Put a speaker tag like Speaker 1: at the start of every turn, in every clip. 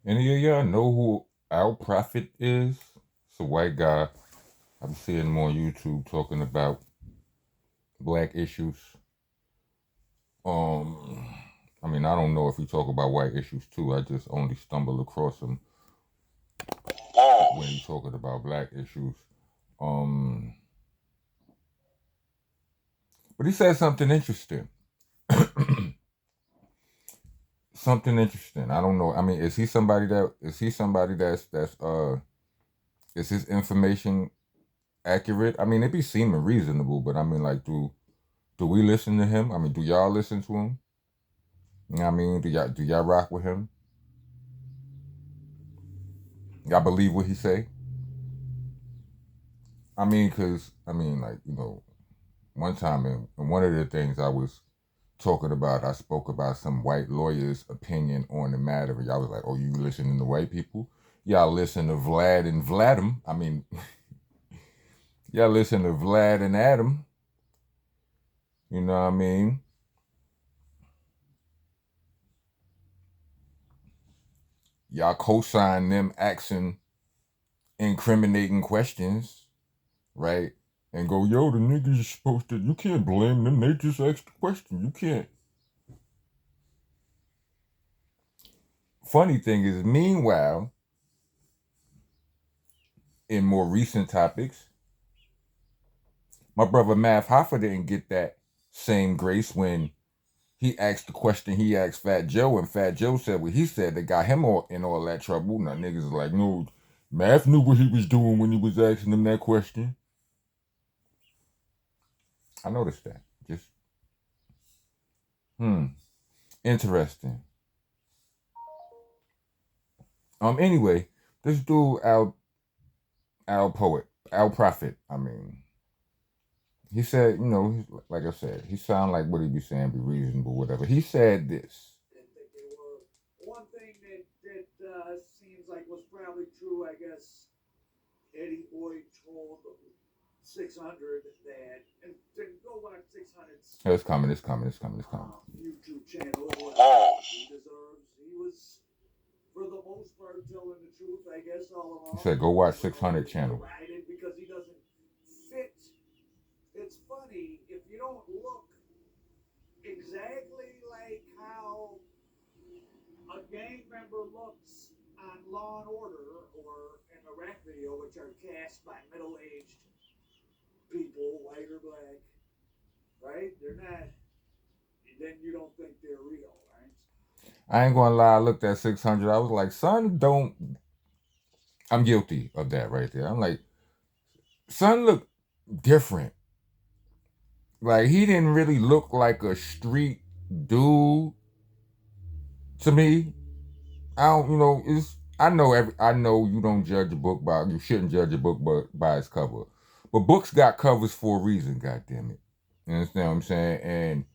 Speaker 1: Any of y'all know who Al Prophet is? It's a white guy. I'm seeing him on YouTube talking about black issues. Um, I mean, I don't know if he talk about white issues too. I just only stumble across him when he's talking about black issues. Um, but he said something interesting. Something interesting. I don't know. I mean, is he somebody that's is his information accurate? I mean, it be seeming reasonable, but I mean, like, do we listen to him? I mean, do y'all listen to him? You know what I mean? Do y'all rock with him? Y'all believe what he say? I mean, cause I mean, like, one time in one of the things I was talking about, I spoke about some white lawyer's opinion on the matter, and y'all was like, "Oh, you listening to white people? Y'all listen to Vlad and Vladim. I mean, y'all listen to Vlad and Adam. You know what I mean? Y'all co-sign them asking incriminating questions, right? And go, yo, the niggas is supposed to, you can't blame them. They just asked the question. You can't. Funny thing is, meanwhile, in more recent topics, my brother Math Hoffa didn't get that same grace when he asked the question he asked Fat Joe, and Fat Joe said what he said that got him in all that trouble. Now niggas is like, no, Math knew what he was doing when he was asking him that question. I noticed that. Just, interesting. Anyway, this dude Al Prophet. I mean, he said, like I said, he sound like what he be saying be reasonable, whatever. He said this.
Speaker 2: Didn't think they were. One thing that seems like was probably true, I guess. Eddie Boy told 600 that, and to go watch 600's
Speaker 1: Oh, it's coming. It's coming. It's coming. It's coming.
Speaker 2: YouTube channel, what he deserves. He was, for the most part, telling the truth, I guess, all
Speaker 1: He
Speaker 2: along.
Speaker 1: said, "Go watch 600 channel."
Speaker 2: Because he doesn't fit. It's funny if you don't look exactly like how a gang member looks on Law and Order or in a rap video, which are cast by middle-aged people, white or black, right? They're not. Then you don't think they're real, right?
Speaker 1: I ain't gonna lie. I looked at 600. I was like, son, don't. I'm guilty of that right there. I'm like, son, look different. Like he didn't really look like a street dude to me. I don't, it's. I know you don't judge a book by. You shouldn't judge a book by its cover, but books got covers for a reason. God damn it. You understand what I'm saying? And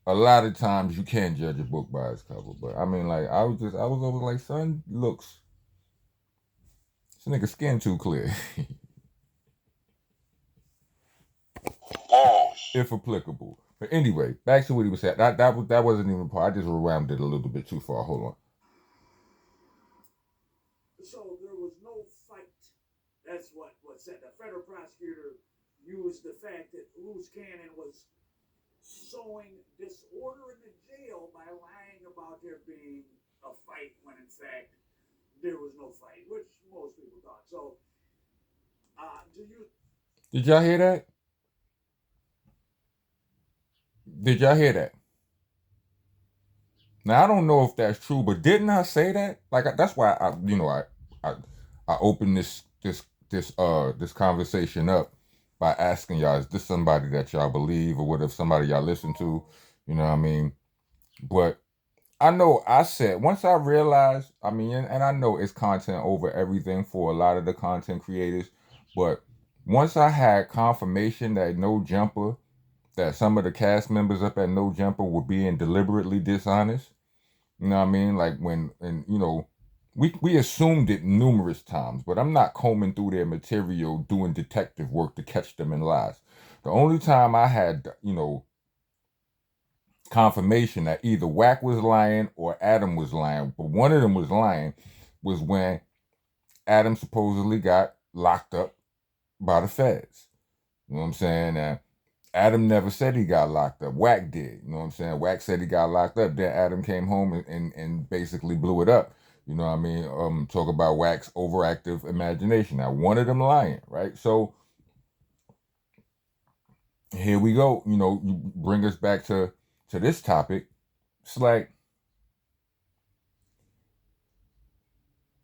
Speaker 1: a lot of times you can't judge a book by its cover. But I mean, like, I was always like, son, looks, this nigga skin too clear. If applicable. But anyway, back to what he was saying. That wasn't even part. I just rewound it a little bit too far. Hold on.
Speaker 2: So there was no fight. That's what said. The federal prosecutor used the fact that Luce Cannon was sowing disorder in the jail by lying about there being a fight when in fact there was no fight, which most people thought. So, do you?
Speaker 1: Did y'all hear that? Did y'all hear that? Now I don't know if that's true, but didn't I say that? Like that's why I I opened this conversation up by asking y'all, is this somebody that y'all believe, or what if somebody y'all listen to? You know what I mean? But I know I said once I realized, I mean, and I know it's content over everything for a lot of the content creators, but once I had confirmation that No Jumper, that some of the cast members up at No Jumper were being deliberately dishonest, you know what I mean? Like when, and we assumed it numerous times, but I'm not combing through their material doing detective work to catch them in lies. The only time I had, confirmation that either Wack was lying or Adam was lying, but one of them was lying, was when Adam supposedly got locked up by the feds. You know what I'm saying? Adam never said he got locked up. Wack did. You know what I'm saying? Wack said he got locked up. Then Adam came home and basically blew it up. You know what I mean? Talk about Wack's overactive imagination. Now, one of them lying, right? So here we go. You know, you bring us back to this topic. It's like,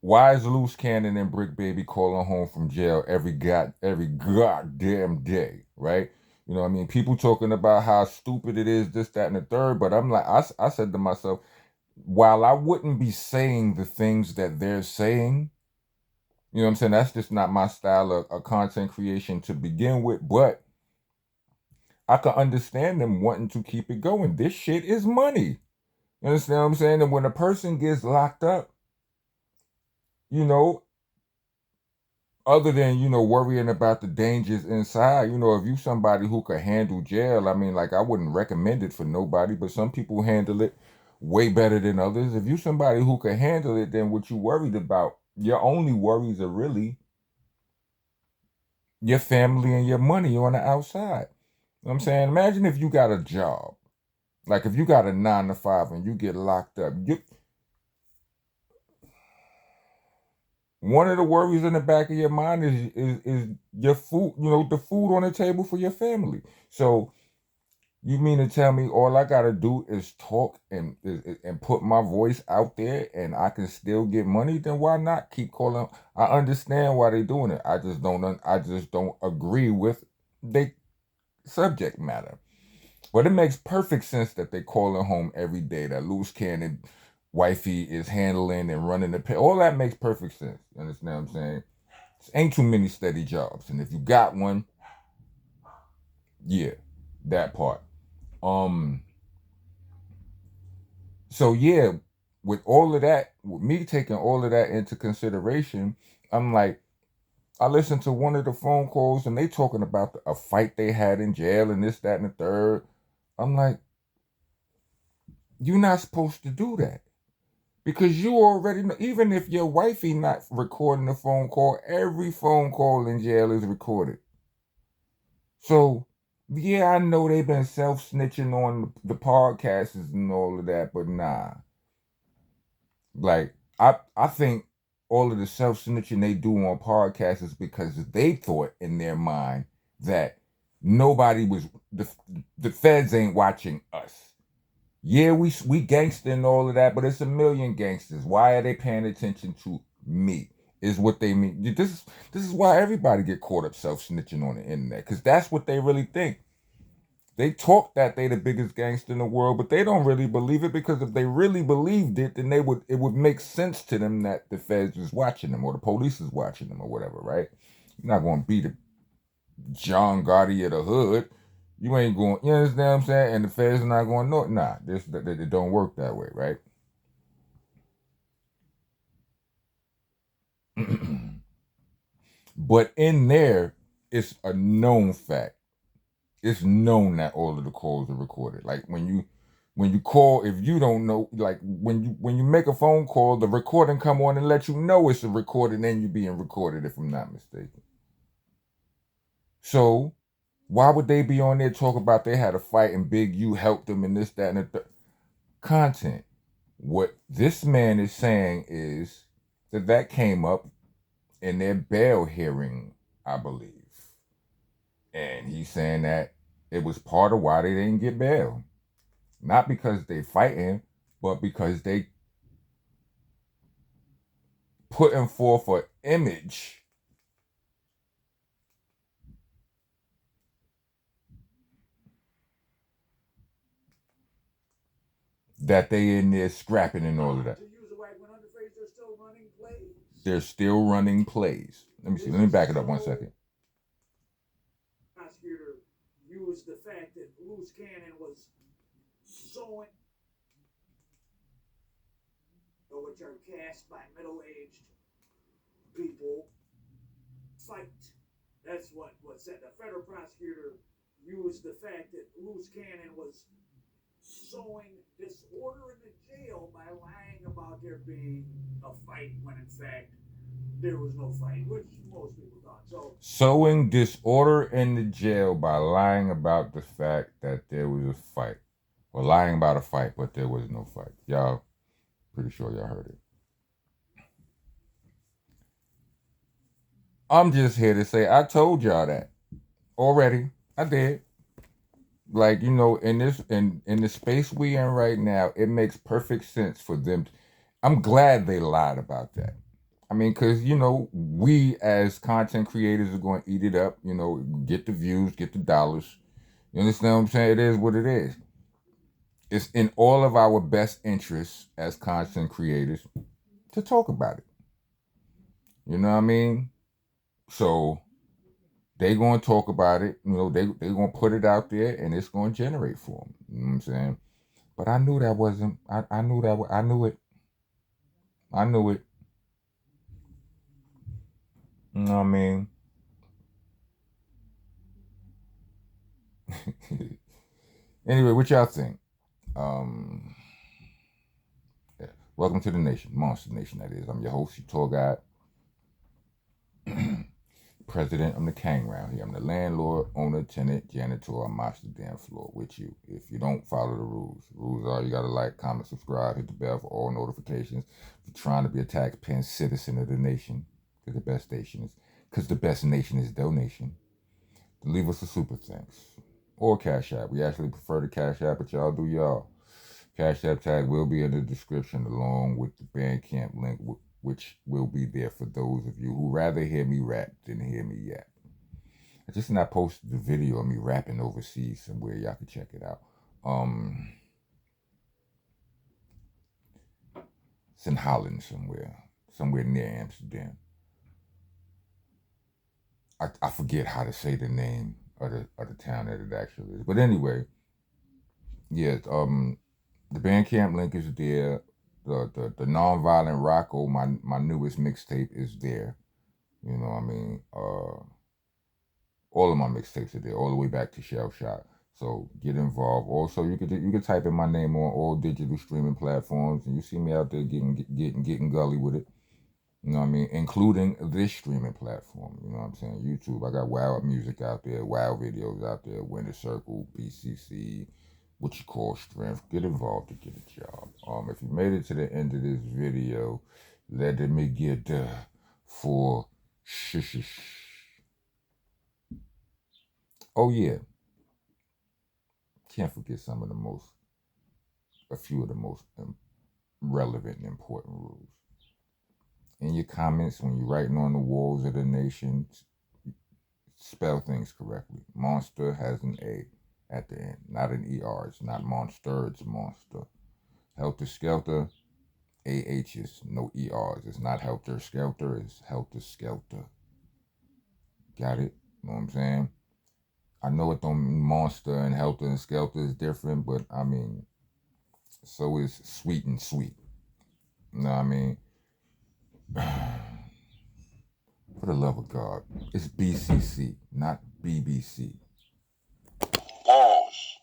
Speaker 1: why is Luce Cannon and Bricc Baby calling home from jail every goddamn day, right? You know what I mean? People talking about how stupid it is, this, that, and the third. But I'm like, I said to myself, while I wouldn't be saying the things that they're saying, you know what I'm saying? That's just not my style of content creation to begin with. But I can understand them wanting to keep it going. This shit is money. You understand what I'm saying? And when a person gets locked up, you know, other than, you know, worrying about the dangers inside, you know, if you somebody who could handle jail, I mean, like, I wouldn't recommend it for nobody, but some people handle it way better than others. If you somebody who could handle it, then what you worried about, your only worries are really your family and your money on the outside. You know what I'm saying? Imagine if you got a job. Like, if you got a 9 to 5 and you get locked up, one of the worries in the back of your mind is your food, you know, the food on the table for your family. So you mean to tell me all I gotta do is talk and put my voice out there and I can still get money? Then why not keep calling? I understand why they're doing it. I just don't agree with the subject matter. But it makes perfect sense that they calling home every day. That Luce Cannon wifey is handling and running the pay. All that makes perfect sense. You understand what I'm saying? There ain't too many steady jobs, and if you got one, yeah, that part. Um. So yeah, with all of that, with me taking all of that into consideration, I'm like, I listened to one of the phone calls, and they talking about a fight they had in jail and this, that, and the third. I'm like, you're not supposed to do that. Because you already know, even if your wifey not recording the phone call, every phone call in jail is recorded. So, yeah, I know they've been self-snitching on the podcasts and all of that, but nah. Like, I think all of the self-snitching they do on podcasts is because they thought in their mind that nobody was, the feds ain't watching us. Yeah, we gangster and all of that, but it's a million gangsters. Why are they paying attention to me? Is what they mean. This is why everybody get caught up self-snitching on the internet, because that's what they really think. They talk that they the biggest gangster in the world, but they don't really believe it, because if they really believed it, then it would make sense to them that the feds is watching them or the police is watching them or whatever, right? You're not gonna be the John Gotti of the hood. You ain't going, you understand what I'm saying? And the feds are not going, no, nah, it don't work that way, right? But in there, it's a known fact. It's known that all of the calls are recorded. Like when you call, if you don't know, like when you make a phone call, the recording come on and let you know it's a recording, and you being recorded, if I'm not mistaken. So why would they be on there talking about they had a fight and Big U helped them and this, that, and the content? What this man is saying is that came up in their bail hearing, I believe. And he's saying that it was part of why they didn't get bail. Not because they fighting, but because they putting forth an image that they in there scrapping and all of that.
Speaker 2: To use a white one under phrase, they're still running plays.
Speaker 1: They're still running plays. Let me see. Let me back it up 1 second.
Speaker 2: Prosecutor used the fact that Luce Cannon was sowing, which are cast by middle-aged people, fight. That's what said. The federal prosecutor used the fact that Luce Cannon was sowing disorder in the jail by lying about there being a fight when in fact there was no fight, which most people thought. So
Speaker 1: sowing disorder in the jail by lying about the fact that there was a fight. Or lying about a fight, but there was no fight. Y'all, pretty sure y'all heard it. I'm just here to say I told y'all that already. I did. Like, you know, in the space we in right now, it makes perfect sense for them. I'm glad they lied about that. I mean, because, you know, we as content creators are going to eat it up, you know, get the views, get the dollars. You understand what I'm saying? It is what it is. It's in all of our best interests as content creators to talk about it. You know what I mean? So they going to talk about it. You know, they going to put it out there and it's going to generate for them. You know what I'm saying? But I knew that wasn't, I knew that, I knew it. I knew it. You know what I mean? Anyway, what y'all think? Yeah. Welcome to the nation, Monster Nation, that is. I'm your host, your tour guide, president. I'm the king around here. I'm the landlord, owner, tenant, janitor. I mop the damn floor with you. If you don't follow the rules, are you got to like, comment, subscribe, hit the bell for all notifications. If you're trying to be a taxpaying citizen of the nation, because the best nation is donation. Leave us a super thanks or Cash App. We actually prefer the Cash App, but y'all do y'all. Cash App tag will be in the description along with the Bandcamp link, which will be there for those of you who rather hear me rap than hear me yap. I just not posted the video of me rapping overseas somewhere. Y'all can check it out. It's in Holland somewhere near Amsterdam. I forget how to say the name of the town that it actually is. But anyway, yeah, the Bandcamp link is there. The Nonviolent Rocco, my newest mixtape, is there. You know what I mean? All of my mixtapes are there, all the way back to Shell Shock. So get involved. Also, you could type in my name on all digital streaming platforms, and you see me out there getting gully with it. You know what I mean? Including this streaming platform. You know what I'm saying? YouTube. I got wild music out there, wild videos out there. Winter Circle, BCC, what you call strength. Get involved to get a job. If you made it to the end of this video, let me get for shh. Oh yeah, can't forget a few of the most relevant and important rules. In your comments, when you're writing on the walls of the nation, spell things correctly. Monster has an A at the end, not an ER. It's not monster, it's monster. Helter Skelter, AHs, no ERs. It's not Helter Skelter, it's Helter Skelter. Got it? You know what I'm saying? I know it don't mean monster and Helter and Skelter is different, but I mean, so is sweet and sweet. You know what I mean? For the love of God, it's BCC, not BBC. Pause.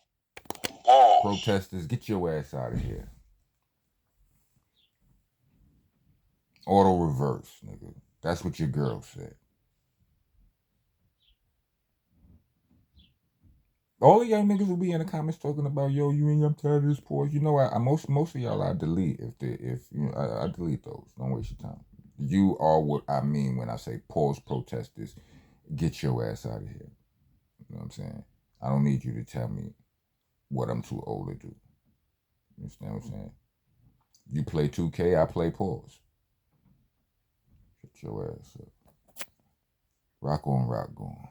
Speaker 1: Protesters, get your ass out of here. Auto reverse, nigga. That's what your girl said. All of y'all niggas will be in the comments talking about, yo, you ain't, I'm tired of this pause. You know, most of y'all I delete if you know, I delete those. Don't waste your time. You are what I mean when I say pause protesters. Get your ass out of here. You know what I'm saying? I don't need you to tell me what I'm too old to do. You understand what I'm saying? You play 2K, I play pause. Shut your ass up. Rock on, rock on.